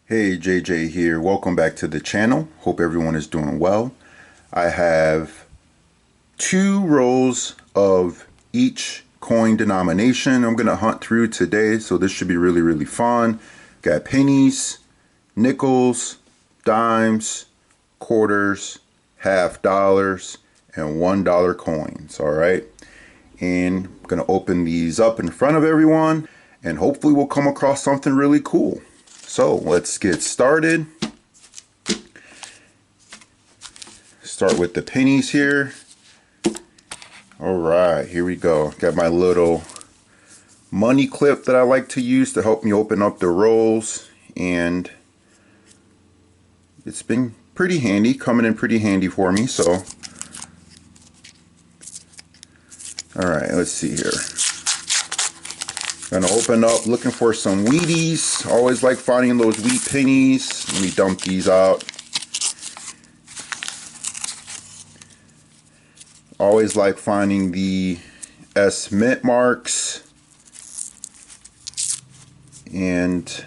Hey, JJ here. Welcome back to the channel. Hope everyone is doing well. I have two rolls of each coin denomination I'm going to hunt through today, so this should be really fun. Got pennies, nickels, dimes, quarters, half dollars, and $1 coins. All right. And I'm going to open these up in front of everyone, and hopefully we'll come across something really cool. So let's get started. Start with the pennies here. All right, here we go. Got my little money clip that I like to use to help me open up the rolls, and it's been pretty handy, coming in pretty handy for me. So all right, let's see here. Gonna open up looking for some Wheaties. Always like finding those wheat pennies. Let me dump these out. Always like finding the S mint marks. And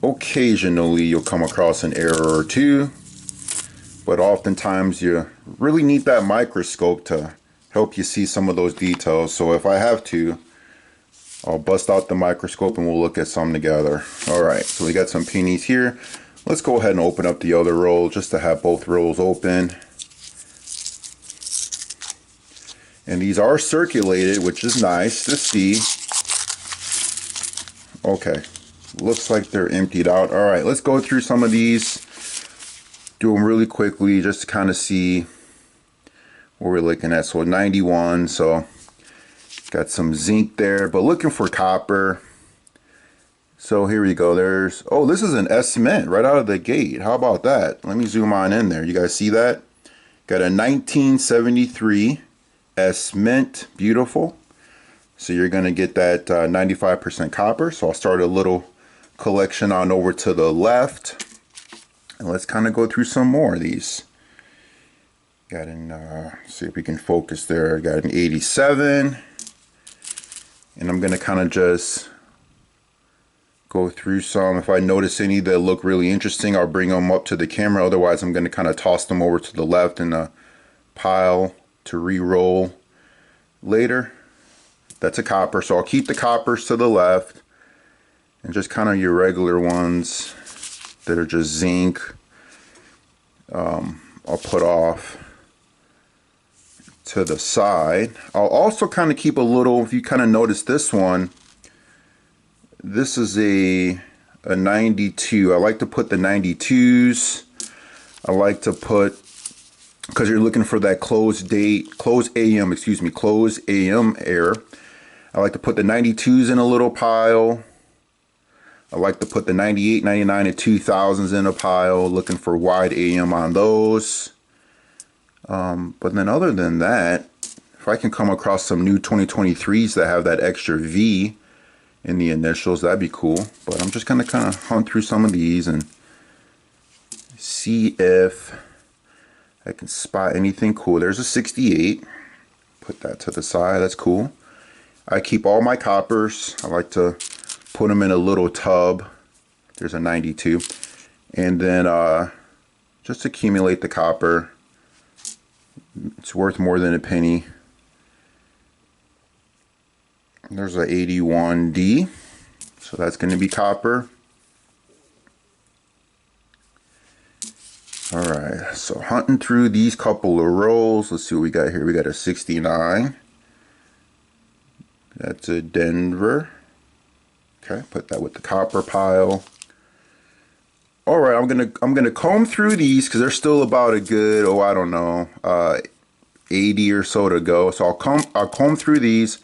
occasionally you'll come across an error or two. But oftentimes you really need that microscope to help you see some of those details. So if I have to, I'll bust out the microscope and we'll look at some together. All right, so we got some pennies here. Let's go ahead and open up the other roll just to have both rolls open. And these are circulated, which is nice to see. Okay, looks like they're emptied out. All right, let's go through some of these. Do them really quickly just to kind of see what we're looking at. So 91, so got some zinc there, but looking for copper. So here we go. There's, oh, this is an S mint right out of the gate. How about that? Let me zoom on in there. You guys see that? Got a 1973 S mint. Beautiful. So you're going to get that 95% copper. So I'll start a little collection on over to the left. And let's kind of go through some more of these. Got an, see if we can focus there. Got an 87. And I'm going to kind of just go through some. If I notice any that look really interesting, I'll bring them up to the camera. Otherwise, I'm going to kind of toss them over to the left in a pile to re-roll later. That's a copper, so I'll keep the coppers to the left. And just kind of your regular ones that are just zinc, I'll put off to the side. I'll also kind of keep a little, if you kind of notice this one, this is a 92. I like to put the 92s. I like to put, because you're looking for that close AM error. I like to put the 92s in a little pile. I like to put the 98, 99, and 2000s in a pile, looking for wide AM on those. But then other than that, if I can come across some new 2023s that have that extra V in the initials, that'd be cool. But I'm just going to kind of hunt through some of these and see if I can spot anything cool. There's a 68. Put that to the side. That's cool. I keep all my coppers. I like to put them in a little tub. There's a 92. And then just accumulate the copper. It's worth more than a penny. There's a 81D. So that's going to be copper. All right, so hunting through these couple of rolls. Let's see what we got here. We got a 69. That's a Denver. Okay, put that with the copper pile. All right, I'm gonna comb through these because they're still about a good, I don't know, 80 or so to go. So I'll comb through these,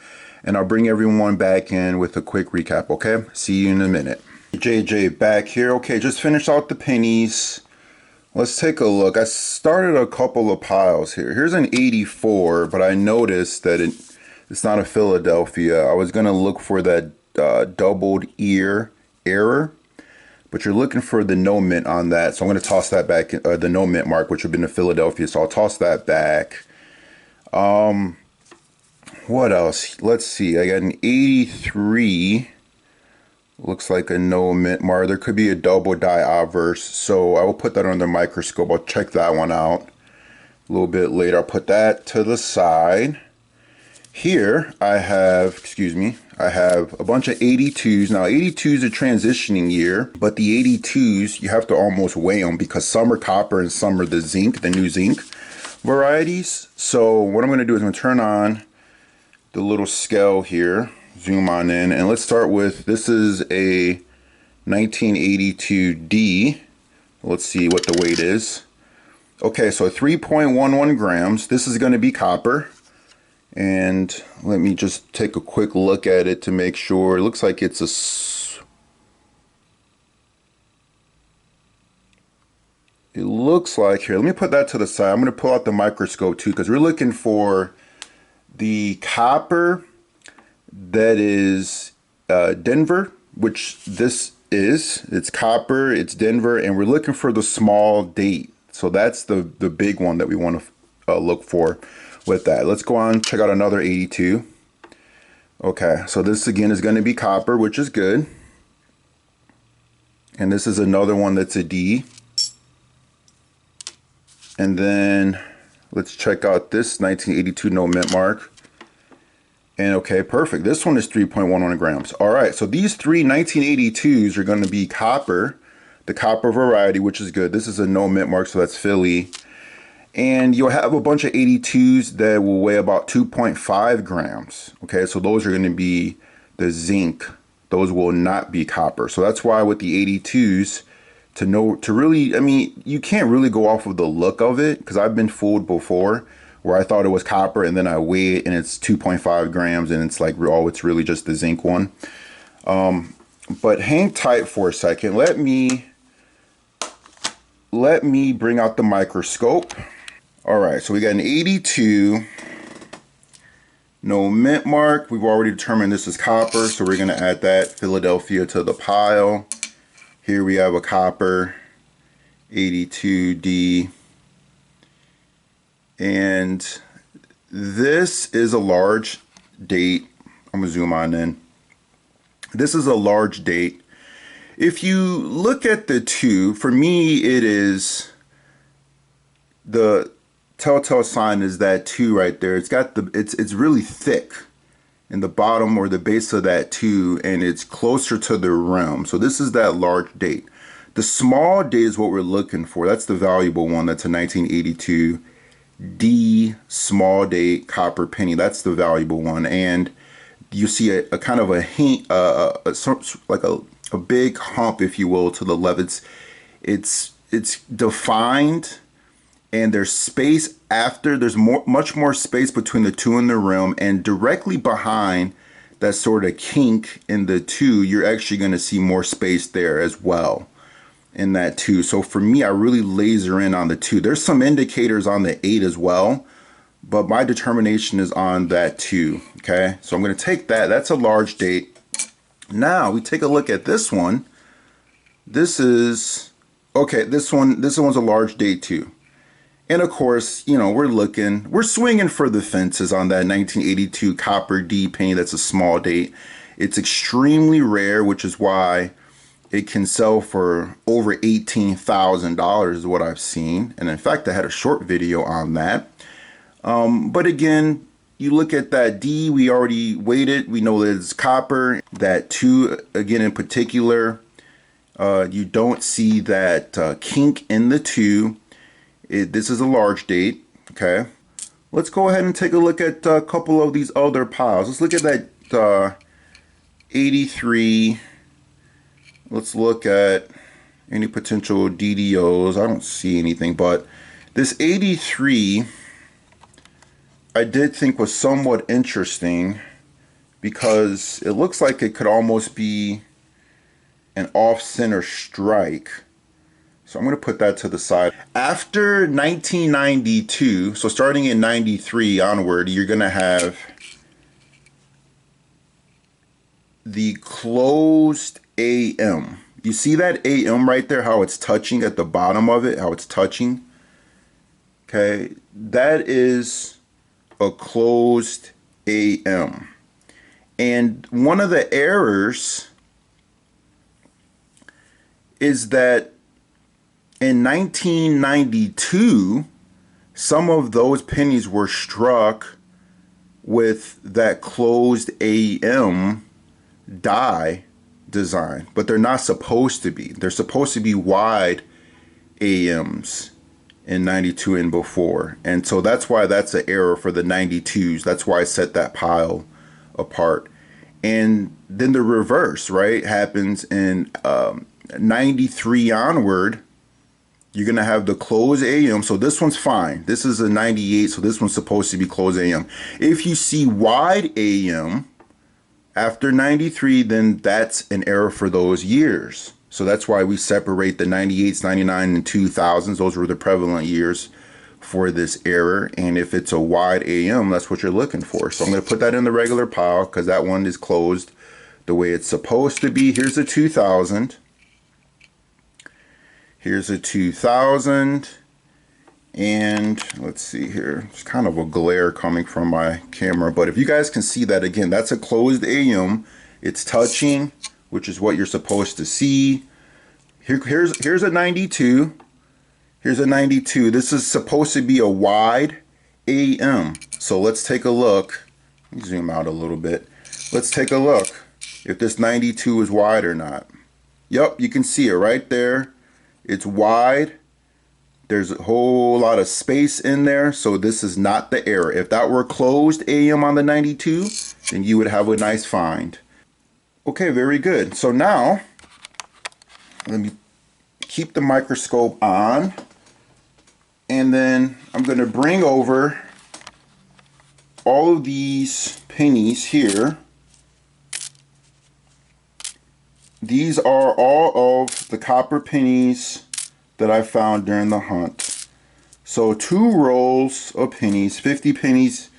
and I'll bring everyone back in with a quick recap. Okay, see you in a minute. JJ back here. Okay, just finished out the pennies. Let's take a look. I started a couple of piles here. Here's an 84, but I noticed that it's not a Philadelphia. I was gonna look for that doubled ear error, but you're looking for the no mint on that, so I'm going to toss that back, the no mint mark, which would have been a Philadelphia, so I'll toss that back. What else? Let's see. I got an 83 Looks like a no mint mark. There could be a double die obverse, so I will put that under the microscope. I'll check that one out a little bit later. I'll put that to the side. Here I have, excuse me, I have a bunch of 82s. Now 82 is a transitioning year, but the 82s, you have to almost weigh them because some are copper and some are the zinc, the new zinc varieties. So what I'm going to do is I'm going to turn on the little scale here, zoom on in, and let's start with, this is a 1982D. Let's see what the weight is. Okay, so 3.11 grams. This is going to be copper. And let me just take a quick look at it to make sure. It looks like it's it looks like, here, let me put that to the side. I'm going to pull out the microscope too, because we're looking for the copper that is Denver, which this is. It's copper, it's Denver, and we're looking for the small date. So that's the big one that we want to look for with that. Let's go on, check out another 82. Okay, so this again is going to be copper, which is good. And this is another one that's a D. And then let's check out this 1982 no mint mark. And okay, perfect. This one is 3.11 grams. All right, so these three 1982s are going to be copper, the copper variety, which is good. This is a no mint mark, so that's Philly. And you'll have a bunch of 82s that will weigh about 2.5 grams. Okay, so those are going to be the zinc. Those will not be copper. So that's why with the 82s, to really, I mean, you can't really go off of the look of it, because I've been fooled before where I thought it was copper and then I weigh it and it's 2.5 grams and it's like, oh, it's really just the zinc one. But hang tight for a second. Let me bring out the microscope. All right, so we got an 82, no mint mark. We've already determined this is copper, so we're gonna add that Philadelphia to the pile. Here we have a copper 82D. And this is a large date. I'm gonna zoom on in. This is a large date. If you look at the two, for me it is the telltale sign is that 2 right there. It's got the it's really thick in the bottom or the base of that 2, and it's closer to the rim. So this is that large date. The small date is what we're looking for. That's the valuable one. That's a 1982 D small date copper penny. That's the valuable one. And you see a kind of a hint, like a big hump, if you will, to the left. It's defined, and there's space after. There's much more space between the 2 and the rim, and directly behind that sort of kink in the 2, you're actually going to see more space there as well in that 2. So for me, I really laser in on the 2. There's some indicators on the 8 as well, but my determination is on that 2. Okay, so I'm going to take that. That's a large date. Now we take a look at this one. This is okay. This one's a large date too. And of course, you know, we're swinging for the fences on that 1982 copper D penny. That's a small date. It's extremely rare, which is why it can sell for over $18,000 is what I've seen. And in fact, I had a short video on that. But again, you look at that D, we already weighed it. We know that it's copper. That 2, again, in particular, you don't see that kink in the 2. This is a large date, okay? Let's go ahead and take a look at a couple of these other piles. Let's look at that 83. Let's look at any potential DDOs. I don't see anything, but this 83 I did think was somewhat interesting because it looks like it could almost be an off-center strike. So I'm going to put that to the side. After 1992, so starting in 93 onward, you're going to have the closed AM. You see that AM right there, how it's touching at the bottom of it, how it's touching? Okay, that is a closed AM. And one of the errors is that in 1992, some of those pennies were struck with that closed AM die design, but they're not supposed to be. They're supposed to be wide AMs in 92 and before. And so that's why that's an error for the 92s. That's why I set that pile apart. And then the reverse, right, happens in 93 onward. You're going to have the closed AM. So this one's fine. This is a 98, so this one's supposed to be closed AM. If you see wide AM after 93, then that's an error for those years. So that's why we separate the 98s, 99, and 2000s. Those were the prevalent years for this error. And if it's a wide AM, that's what you're looking for. So I'm going to put that in the regular pile because that one is closed the way it's supposed to be. Here's a 2000. Here's a 2000. And let's see here. There's kind of a glare coming from my camera. But if you guys can see that, again, that's a closed AM. It's touching, which is what you're supposed to see. Here's a 92. Here's a 92. This is supposed to be a wide AM. So let's take a look. Let me zoom out a little bit. Let's take a look if this 92 is wide or not. Yep, you can see it right there. It's wide. There's a whole lot of space in there, so this is not the error. If that were closed AM on the 92, then you would have a nice find. Okay, very good. So now, let me keep the microscope on, and then I'm going to bring over all of these pennies here. These are all of the copper pennies that I found during the hunt. So 2 rolls of pennies, 50 pennies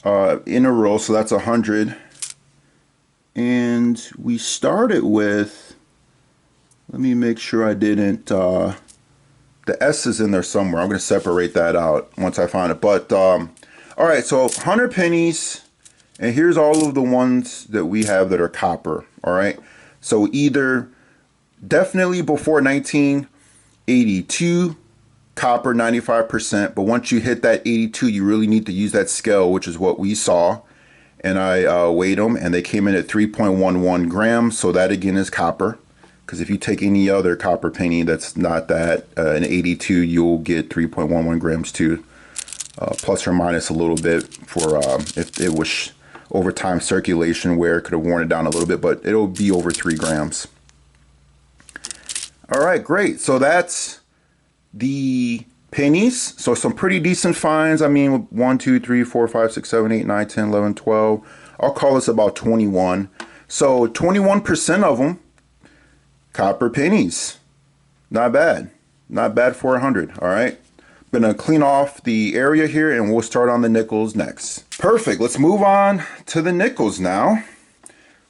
in a roll, so that's 100. And we started with, let me make sure I didn't, the S is in there somewhere. I'm going to separate that out once I find it. But, all right, so 100 pennies, and here's all of the ones that we have that are copper, all right? So either definitely before 1982, copper 95%, but once you hit that 82, you really need to use that scale, which is what we saw. And I weighed them, and they came in at 3.11 grams, so that again is copper. Because if you take any other copper penny that's not that, an 82, you'll get 3.11 grams too, plus or minus a little bit for if it was over time circulation wear, could have worn it down a little bit, but it'll be over 3 grams. All right, great. So that's the pennies. So some pretty decent finds. I mean, 1, 2, 3, 4, 5, 6, 7, 8, 9, 10, 11, 12. I'll call this about 21. So 21% of them, copper pennies. Not bad. Not bad for 100. All right. I'm going to clean off the area here and we'll start on the nickels next. Perfect. Let's move on to the nickels now.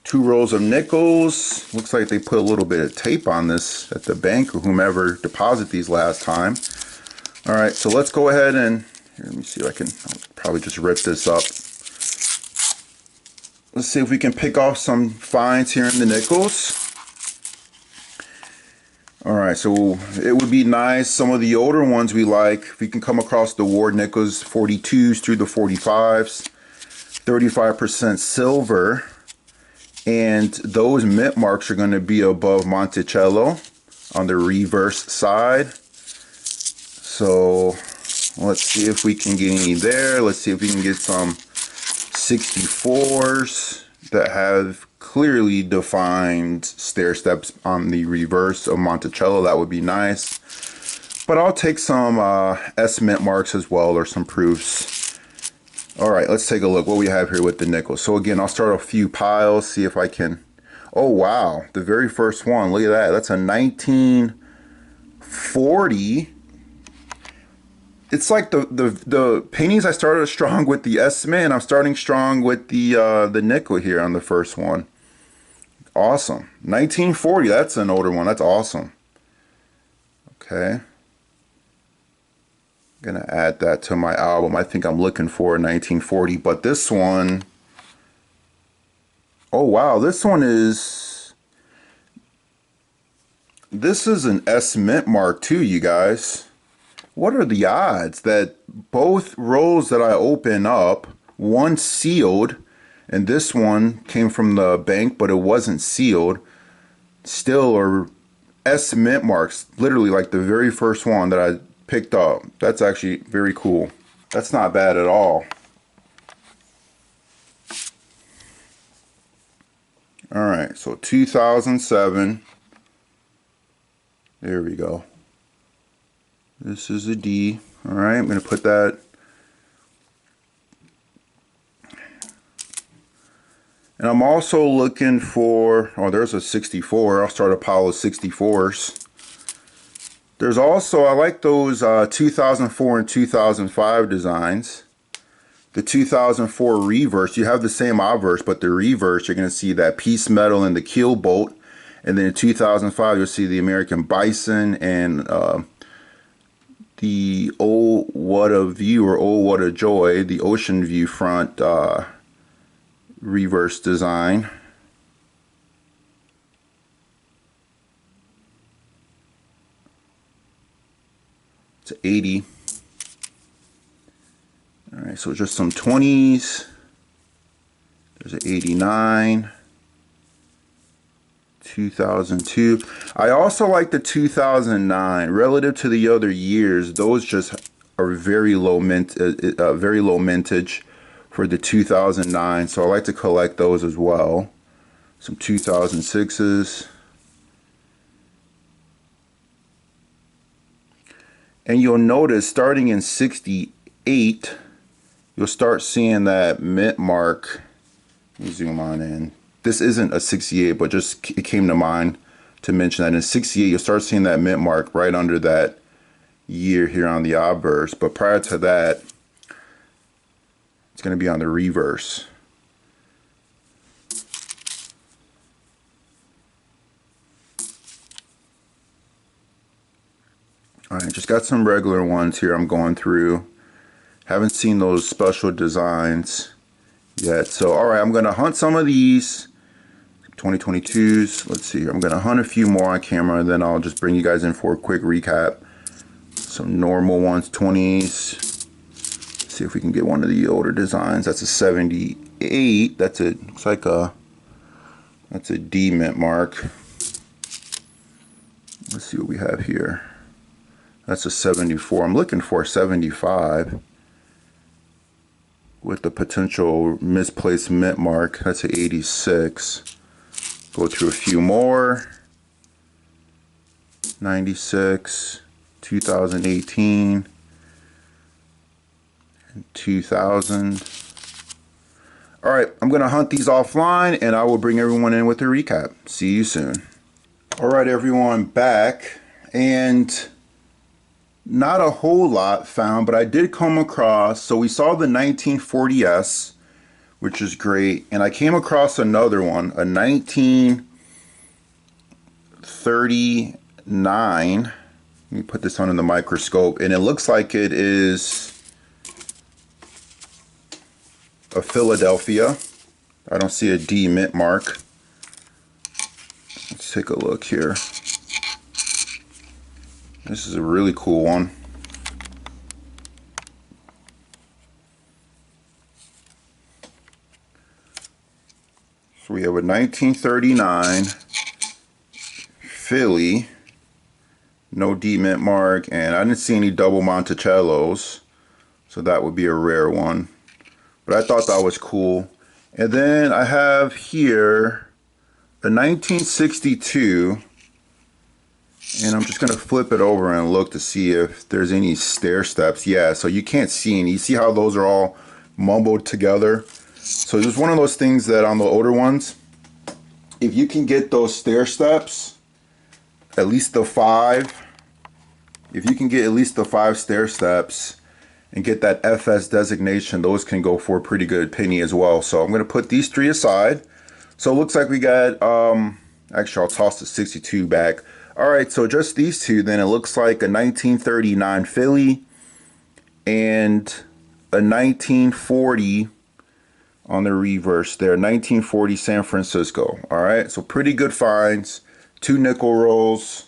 2 rolls of nickels. Looks like they put a little bit of tape on this at the bank or whomever deposited these last time. All right, so let's go ahead and, here, let me see if I can, I'll probably just rip this up. Let's see if we can pick off some finds here in the nickels. All right, so it would be nice, some of the older ones we like, if we can come across the Ward nickels, 42s through the 45s, 35% silver. And those mint marks are going to be above Monticello on the reverse side. So let's see if we can get any there. Let's see if we can get some 64s that have clearly defined stair steps on the reverse of Monticello. That would be nice. But I'll take some S mint marks as well, or some proofs. All right, let's take a look what we have here with the nickels. So again, I'll start a few piles, see if I can. Oh wow, the very first one, look at that. That's a 1940. It's like the pennies, I started strong with the S mint. I'm starting strong with the nickel here on the first one. Awesome. 1940, that's an older one. That's awesome. Okay. Gonna add that to my album. I think I'm looking for 1940, but this one, oh wow, this one is this is an S mint mark too, you guys. What are the odds that both rolls that I open up, one sealed, and this one came from the bank, but it wasn't sealed, still are S mint marks, literally like the very first one that I picked up. That's actually very cool. That's not bad at all. All right, so 2007. There we go. This is a D. All right, I'm going to put that. And I'm also looking for, oh, there's a 64. I'll start a pile of 64s. There's also, I like those 2004 and 2005 designs. The 2004 reverse, you have the same obverse, but the reverse, you're going to see that piece metal and the keel bolt. And then in 2005, you'll see the American Bison and the Oh What a View or Oh What a Joy, the Ocean View front reverse design. It's 80. All right, so just some 20s. There's an 89. 2002. I also like the 2009. Relative to the other years, those just are very low mintage for the 2009. So I like to collect those as well. Some 2006s. And you'll notice starting in 68, you'll start seeing that mint mark. Let me zoom on in. This isn't a 68, but just it came to mind to mention that in 68, you'll start seeing that mint mark right under that year here on the obverse. But prior to that, it's going to be on the reverse. All right, just got some regular ones here I'm going through. Haven't seen those special designs yet. So, all right, I'm going to hunt some of these 2022s. Let's see here. I'm going to hunt a few more on camera, and then I'll just bring you guys in for a quick recap. Some normal ones, 20s. Let's see if we can get one of the older designs. That's a 78. That's a, looks like a, that's a D mint mark. Let's see what we have here. That's a 74. I'm looking for a 75 with the potential misplaced mint mark. That's an 86. Go through a few more. 96, 2018, and 2000. All right, I'm gonna hunt these offline and I will bring everyone in with a recap. See you soon. All right, everyone, back, and not a whole lot found, but I did come across, so we saw the 1940S, which is great, and I came across another one, a 1939. Let me put this on in the microscope, and it looks like it is a Philadelphia. I don't see a D mint mark. Let's take a look here. This is a really cool one. So we have a 1939 Philly, no D mint mark, and I didn't see any double Monticellos, so that would be a rare one. But I thought that was cool. And then I have here a 1962. And I'm just going to flip it over and look to see if there's any stair steps. Yeah, so you can't see any. You see how those are all mumbled together? So there's one of those things that on the older ones, if you can get those stair steps, at least the 5, if you can get at least the 5 stair steps and get that FS designation, those can go for a pretty good penny as well. So I'm going to put these 3 aside. So it looks like we got, actually I'll toss the 62 back. All right, so just these 2, then it looks like a 1939 Philly and a 1940 on the reverse there, 1940 San Francisco. All right, so pretty good finds. 2 nickel rolls.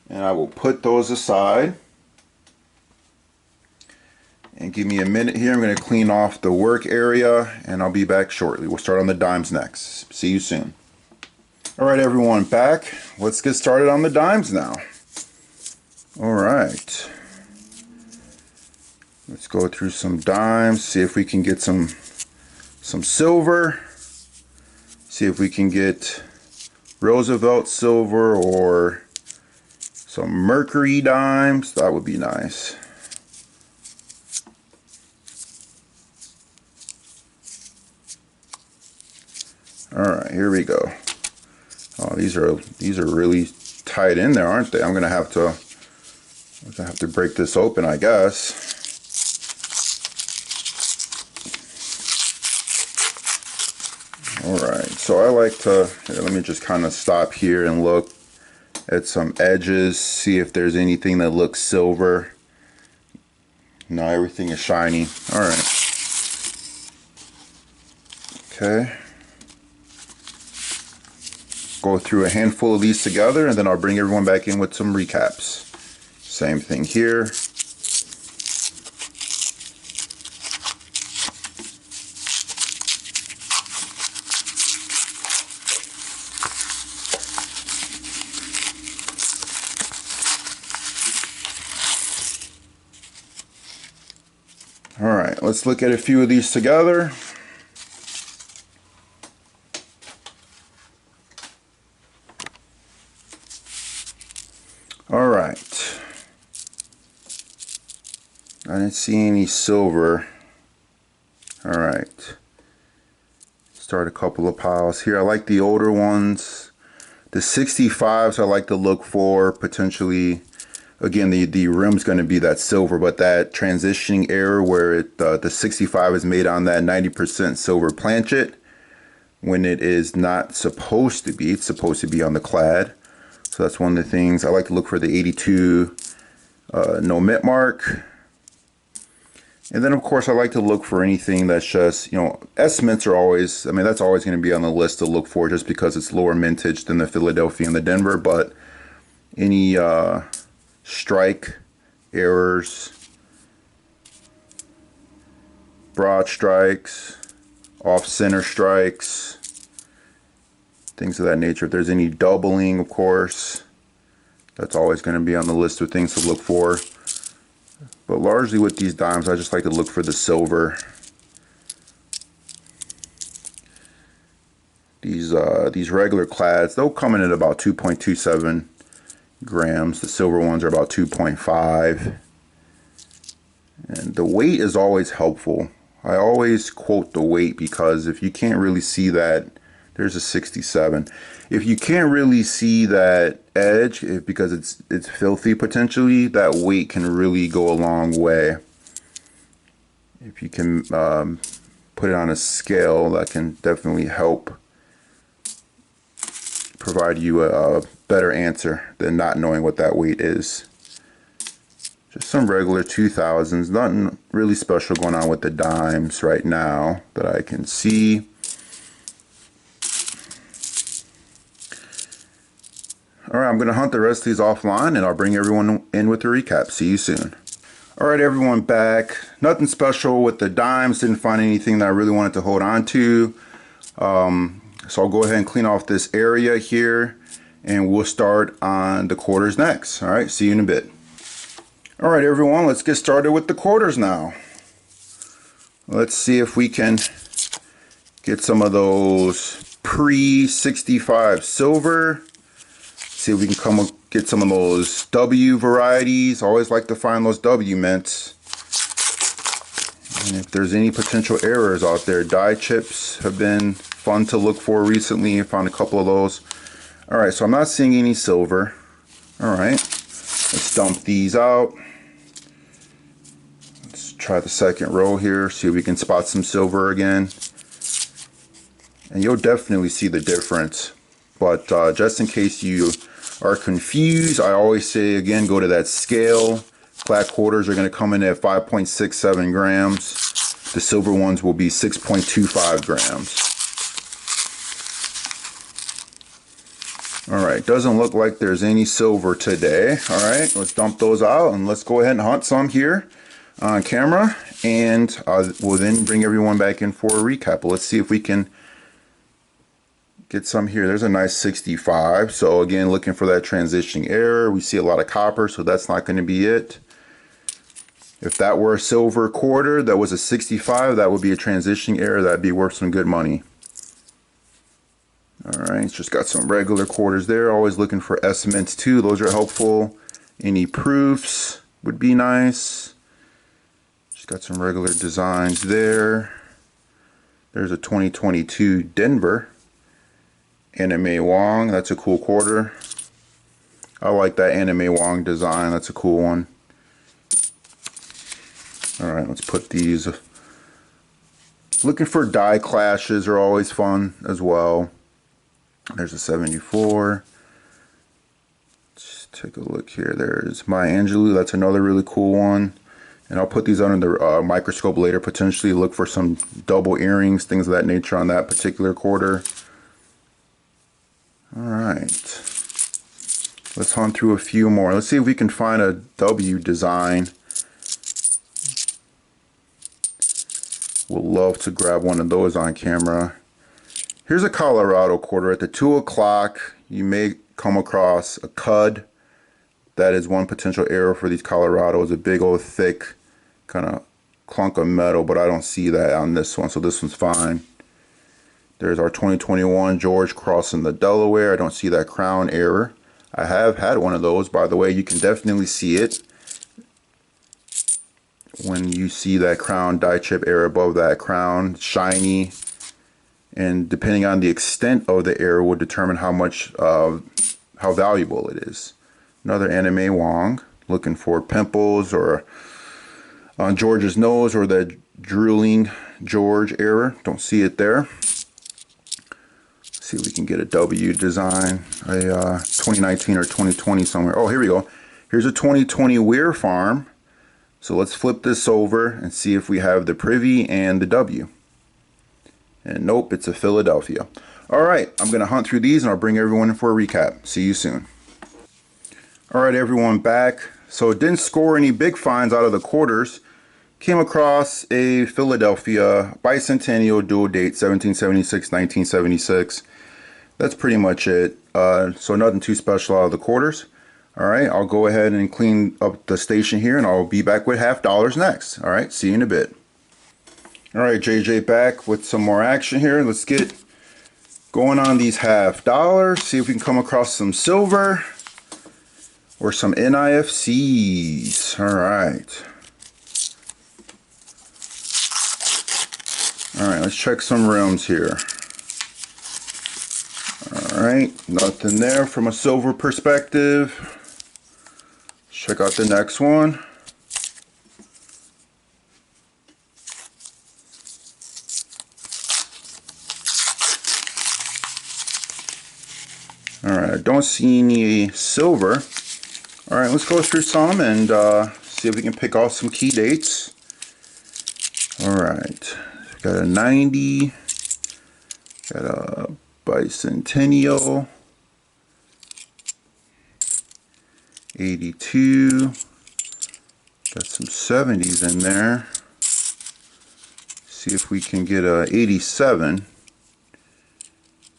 And I will put those aside. And give me a minute here. I'm going to clean off the work area and I'll be back shortly. We'll start on the dimes next. See you soon. All right, everyone, back. Let's get started on the dimes now. All right. Let's go through some dimes, see if we can get some silver. See if we can get Roosevelt silver or some Mercury dimes. That would be nice. All right, here we go. Oh, these are really tight in there, aren't they? I'm gonna have to break this open, I guess. All right, so I like to, here, let me just kind of stop here and look at some edges, see if there's anything that looks silver. No, everything is shiny. All right. Okay. Go through a handful of these together and then I'll bring everyone back in with some recaps. Same thing here. All right, let's look at a few of these together. All right, I didn't see any silver. All right, start a couple of piles here. I like the older ones. The 65s I like to look for potentially. Again, the rim's going to be that silver, but that transitioning error where the 65 is made on that 90% silver planchet when it is not supposed to be. It's supposed to be on the clad. So that's one of the things. I like to look for the 82 no mint mark. And then, of course, I like to look for anything that's just, you know, S mints are always, I mean, that's always going to be on the list to look for just because it's lower mintage than the Philadelphia and the Denver. But any strike errors, broad strikes, off center strikes, things of that nature. If there's any doubling, of course, that's always going to be on the list of things to look for. But largely with these dimes, I just like to look for the silver. These regular clads, they'll come in at about 2.27 grams. The silver ones are about 2.5. And the weight is always helpful. I always quote the weight because if you can't really see that, there's a 67. If you can't really see that edge, because it's filthy potentially, that weight can really go a long way. If you can put it on a scale, that can definitely help provide you a better answer than not knowing what that weight is. Just some regular 2000s, nothing really special going on with the dimes right now that I can see. All right, I'm going to hunt the rest of these offline and I'll bring everyone in with the recap. See you soon. All right, everyone, back. Nothing special with the dimes. Didn't find anything that I really wanted to hold on to. So I'll go ahead and clean off this area here and we'll start on the quarters next. All right, see you in a bit. All right, everyone, let's get started with the quarters now. Let's see if we can get some of those pre-65 silver. See if we can get some of those W varieties. Always like to find those W mints. And if there's any potential errors out there, dye chips have been fun to look for recently. I found a couple of those. All right, so I'm not seeing any silver. All right, let's dump these out. Let's try the second row here, see if we can spot some silver again. And you'll definitely see the difference. But just in case you are confused, I always say again, go to that scale. Black quarters are going to come in at 5.67 grams. The silver ones will be 6.25 grams. Alright, doesn't look like there's any silver today. Alright, let's dump those out and let's go ahead and hunt some here on camera, and we'll then bring everyone back in for a recap. Let's see if we can get some here. There's a nice 65. So again, looking for that transitioning error. We see a lot of copper, so that's not going to be it. If that were a silver quarter that was a 65, that would be a transitioning error. That'd be worth some good money. Alright, it's just got some regular quarters there. Always looking for estimates too. Those are helpful. Any proofs would be nice. Just got some regular designs there. There's a 2022 Denver. Anime Wong, that's a cool quarter. I like that Anime Wong design, that's a cool one. Alright, let's put these. Looking for die clashes are always fun as well. There's a 74. Let's take a look here. There's Maya Angelou. That's another really cool one. And I'll put these under the microscope later, potentially look for some double earrings, things of that nature on that particular quarter. Alright. Let's hunt through a few more. Let's see if we can find a W design. Would love to grab one of those on camera. Here's a Colorado quarter. At the 2 o'clock, you may come across a cud. That is one potential error for these Colorados. A big old thick kind of clunk of metal, but I don't see that on this one, so this one's fine. There's our 2021 George crossing the Delaware. I don't see that crown error. I have had one of those, by the way. You can definitely see it when you see that crown die chip error above that crown, shiny. And depending on the extent of the error will determine how much, how valuable it is. Another Anime Wong, looking for pimples or on George's nose or the drooling George error. Don't see it there. See if we can get a W design, a 2019 or 2020 somewhere. Oh, here we go. Here's a 2020 Weir Farm. So let's flip this over and see if we have the privy and the W. And nope, it's a Philadelphia. Alright, I'm going to hunt through these and I'll bring everyone in for a recap. See you soon. Alright, everyone, back. So didn't score any big finds out of the quarters. Came across a Philadelphia bicentennial dual date 1776-1976. That's pretty much it. So nothing too special out of the quarters. Alright, I'll go ahead and clean up the station here and I'll be back with $half next. Alright, see you in a bit. Alright, JJ back with some more action here. Let's get going on these $half. See if we can come across some silver or some NIFCs. Alright. Alright, let's check some rims here. Alright, nothing there from a silver perspective. Let's check out the next one. Alright, I don't see any silver. Alright, let's go through some and see if we can pick off some key dates. Alright, got a 90, got a bicentennial, 82, got some 70s in there. See if we can get a 87,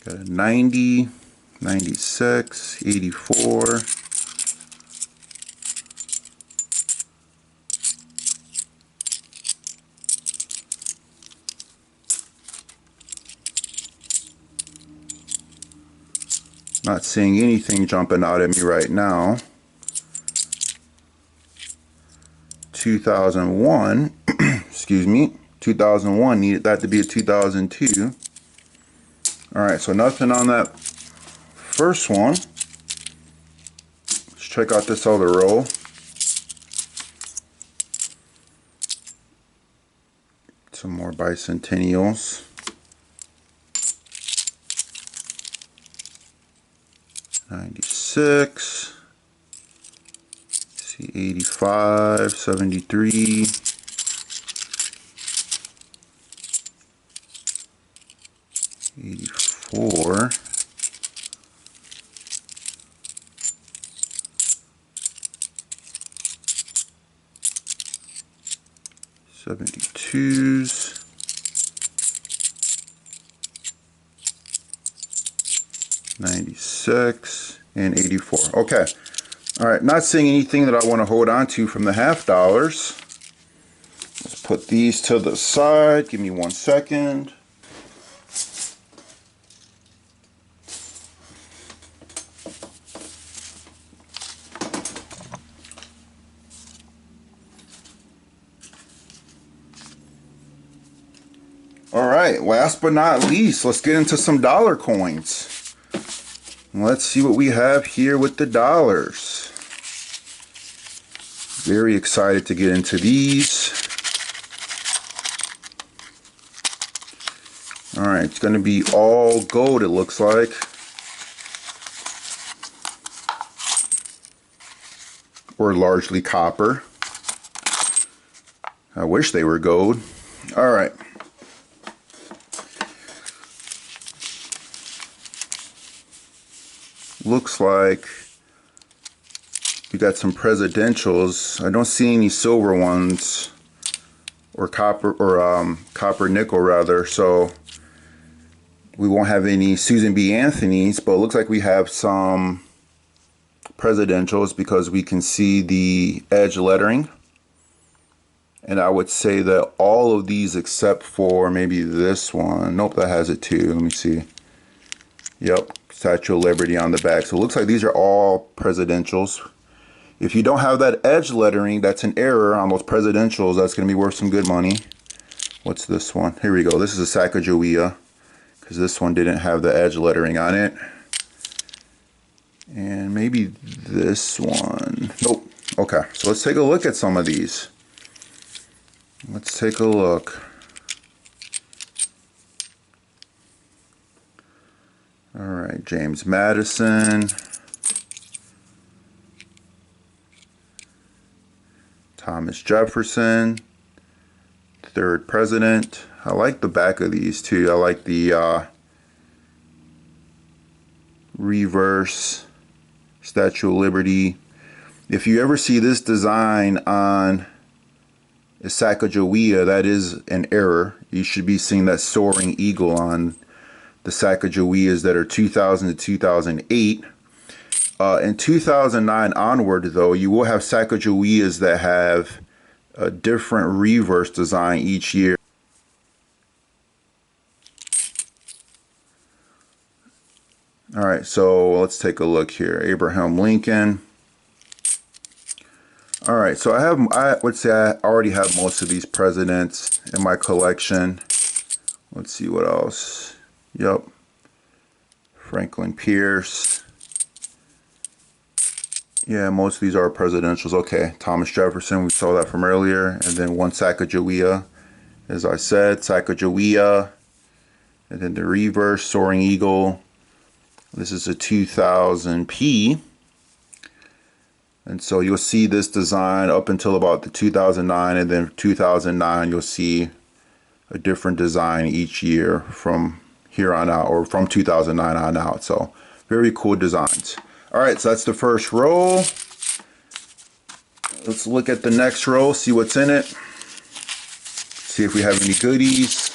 got a 90, 96, 84. Not seeing anything jumping out at me right now. 2001, excuse me, 2001, needed that to be a 2002. Alright, so nothing on that first one. Let's check out this other row. Some more bicentennials. '96. See 85, 73. 84. 72s. 96 and 84. Okay. All right. Not seeing anything that I want to hold on to from the half dollars. Let's put these to the side. Give me 1 second. All right, last but not least, let's get into some dollar coins. Let's see what we have here with the dollars. Very excited to get into these. All right, it's going to be all gold, it looks like. Or largely copper. I wish they were gold. All right. Looks like we got some presidentials. I don't see any silver ones, or copper, or copper nickel rather. So we won't have any Susan B. Anthony's, but it looks like we have some presidentials because we can see the edge lettering. And I would say that all of these except for maybe this one. Nope, that has it too. Let me see. Yep. Statue of Liberty on the back. So it looks like these are all presidentials. If you don't have that edge lettering, that's an error on those presidentials. That's going to be worth some good money. What's this one? Here we go. This is a Sacagawea, because this one didn't have the edge lettering on it. And maybe this one. Nope. Okay, so let's take a look at some of these. Let's take a look. All right, James Madison, Thomas Jefferson, third president. I like the back of these too. I like the reverse Statue of Liberty. If you ever see this design on a Sacagawea, that is an error. You should be seeing that soaring eagle on the Sacagaweas that are 2000 to 2008. In 2009 onward, though, you will have Sacagaweas that have a different reverse design each year. All right, so let's take a look here. Abraham Lincoln. All right, so I would say I already have most of these presidents in my collection. Let's see what else. Yep. Franklin Pierce. Yeah, most of these are presidentials. Okay, Thomas Jefferson, we saw that from earlier. And then one Sacagawea, as I said, Sacagawea. And then the reverse, Soaring Eagle. This is a 2000p. And so you'll see this design up until about the 2009, and then 2009 you'll see a different design each year from here on out, or from 2009 on out. So very cool designs. All right, so that's the first roll. Let's look at the next roll, see what's in it. See if we have any goodies.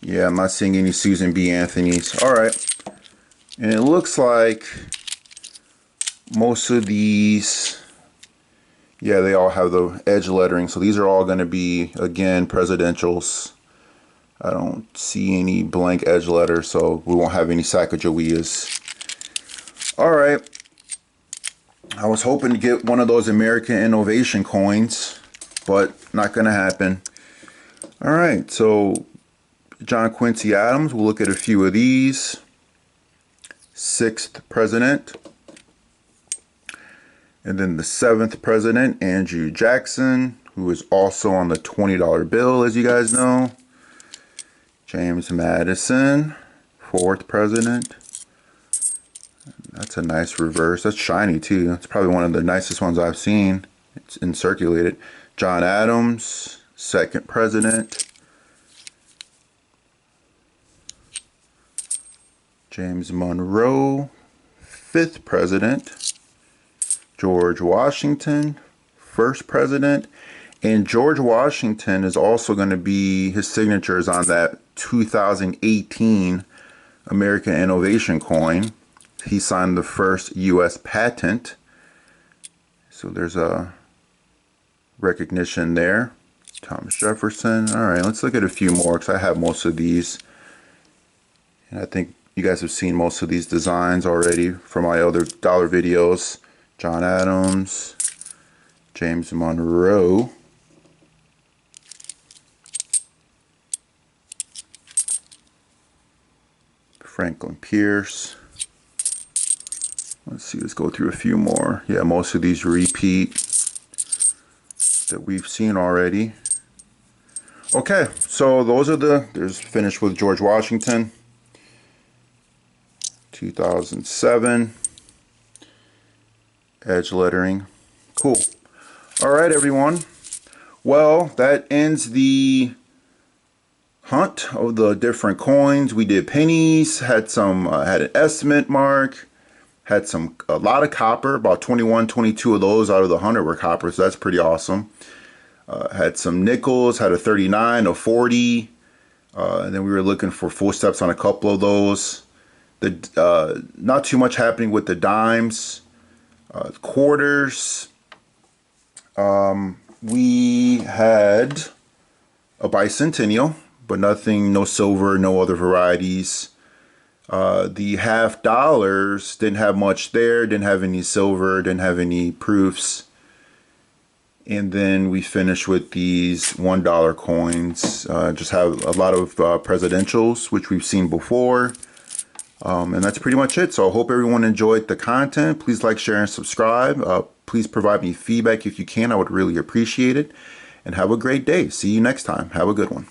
Yeah, I'm not seeing any Susan B. Anthony's. All right, and it looks like most of these, yeah, they all have the edge lettering. So these are all going to be, again, presidentials. I don't see any blank edge letter, so we won't have any Sacagaweas. All right. I was hoping to get one of those American Innovation coins, but not going to happen. All right, so John Quincy Adams, we'll look at a few of these. 6th president. And then the 7th president, Andrew Jackson, who is also on the $20 bill, as you guys know. James Madison, 4th president. That's a nice reverse. That's shiny too. That's probably one of the nicest ones I've seen. It's circulated. John Adams, 2nd president. James Monroe, 5th president. George Washington, 1st president. And George Washington is also going to be, his signature is on that 2018 American Innovation coin. He signed the first U.S. patent. So there's a recognition there. Thomas Jefferson. All right, let's look at a few more because I have most of these. And I think you guys have seen most of these designs already from my other dollar videos. John Adams, James Monroe, Franklin Pierce. Let's see, let's go through a few more. Yeah, most of these repeat that we've seen already. Okay, so those are there's finished with George Washington, 2007, edge lettering. Cool. All right, everyone. Well, that ends the hunt of the different coins. We did pennies, had had an estimate mark, had a lot of copper, about 21, 22 of those out of the 100 were copper, so that's pretty awesome. Had some nickels, had a 39, a 40, and then we were looking for full steps on a couple of those. Not too much happening with the dimes, quarters. We had a bicentennial, but nothing, no silver, no other varieties. The half dollars didn't have much there, didn't have any silver, didn't have any proofs. And then we finish with these $1 coins. Just have a lot of presidentials, which we've seen before. And that's pretty much it. So I hope everyone enjoyed the content. Please like, share, and subscribe. Please provide me feedback if you can. I would really appreciate it. And have a great day. See you next time. Have a good one.